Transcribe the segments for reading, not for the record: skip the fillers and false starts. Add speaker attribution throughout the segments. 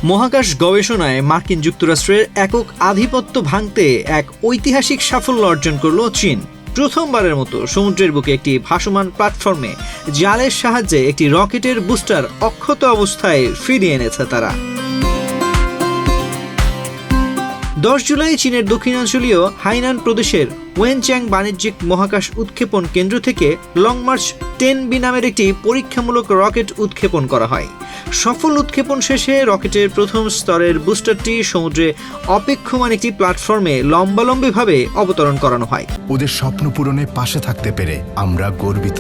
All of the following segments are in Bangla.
Speaker 1: মহাকাশ গবেষণায় মার্কিন যুক্তরাষ্ট্রের একক আধিপত্য ভাঙতে এক ঐতিহাসিক সাফল্য অর্জন করল চীন। প্রথমবারের মতো সমুদ্রের বুকে একটি ভাসমান প্ল্যাটফর্মে জালের সাহায্যে একটি রকেটের বুস্টার অক্ষত অবস্থায় ফিরিয়ে এনেছে তারা। 10 জুলাই চীনের দক্ষিণাঞ্চলীয় হাইনান প্রদেশের ওয়েনচ্যাং বাণিজ্যিক মহাকাশ উৎক্ষেপণ কেন্দ্র থেকে লং মার্চ 10B নামের একটি পরীক্ষামূলক রকেট উৎক্ষেপণ করা হয়। সফল উৎক্ষেপণ শেষে রকেটের প্রথম স্তরের বুস্টারটি সমুদ্রে অপেক্ষমান একটি প্ল্যাটফর্মে লম্বালম্বিভাবে অবতরণ করানো হয়।
Speaker 2: ওদের স্বপ্ন পূরণে পাশে থাকতে পেরে আমরা গর্বিত।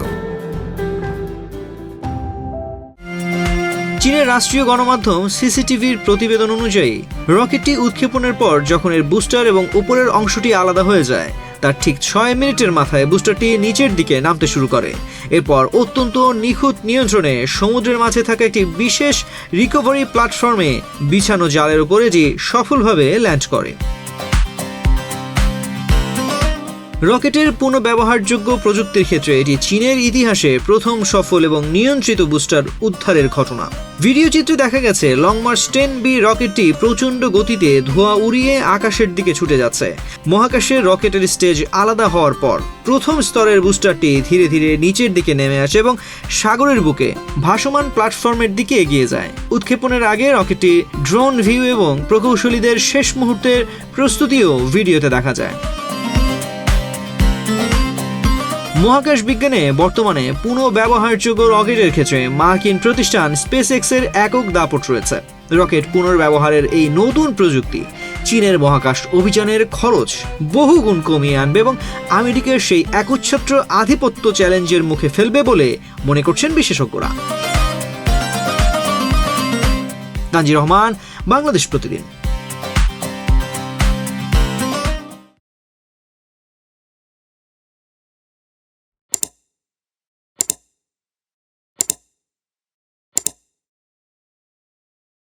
Speaker 1: চীনের রাষ্ট্রীয় গণমাধ্যম সিসিটিভির প্রতিবেদন অনুযায়ী রকেটটি উৎক্ষেপণের পর যখন এর বুস্টার এবং উপরের অংশটি আলাদা হয়ে যায়, তার ঠিক 6 মিনিটের মাথায় বুস্টারটি নিচের দিকে নামতে শুরু করে। এরপর অত্যন্ত নিখুঁত নিয়ন্ত্রণে সমুদ্রের মাঝে থাকা একটি বিশেষ রিকভারি প্ল্যাটফর্মে বিছানো জালের উপরে এটি সফলভাবে ল্যান্ড করে। রকেটের পুনঃব্যবহারযোগ্য প্রযুক্তির ক্ষেত্রে এটি চীনের ইতিহাসে প্রথম সফল এবং নিয়ন্ত্রিত বুস্টার উদ্ধারের ঘটনা। ভিডিও চিত্রে দেখা গেছে লং মার্চ 10B রকেটটি প্রচণ্ড গতিতে ধোঁয়া উড়িয়ে আকাশের দিকে ছুটে যাচ্ছে। মহাকাশে রকেটের স্টেজ আলাদা হওয়ার পর প্রথম স্তরের বুস্টারটি ধীরে ধীরে নিচের দিকে নেমে আসে এবং সাগরের বুকে ভাসমান প্ল্যাটফর্মের দিকে এগিয়ে যায়। উৎক্ষেপণের আগে রকেটটি ড্রোন ভিউ এবং প্রকৌশলীদের শেষ মুহূর্তের প্রস্তুতিও ভিডিওতে দেখা যায়। মহাকাশ বিজ্ঞানে বর্তমানে পুনঃব্যবহারযোগ্য রকেটের ক্ষেত্রে মার্কিন প্রতিষ্ঠান স্পেসএক্সের একক দাপট রয়েছে। রকেট পুনর্ব্যবহারের এই নতুন প্রযুক্তি চীনের মহাকাশ অভিযানের খরচ বহুগুণ কমিয়ে আনবে এবং আমেরিকার সেই একচ্ছত্র আধিপত্য চ্যালেঞ্জের মুখে ফেলবে বলে মনে করছেন বিশেষজ্ঞরা। তানজির রহমান, বাংলাদেশ প্রতিদিন।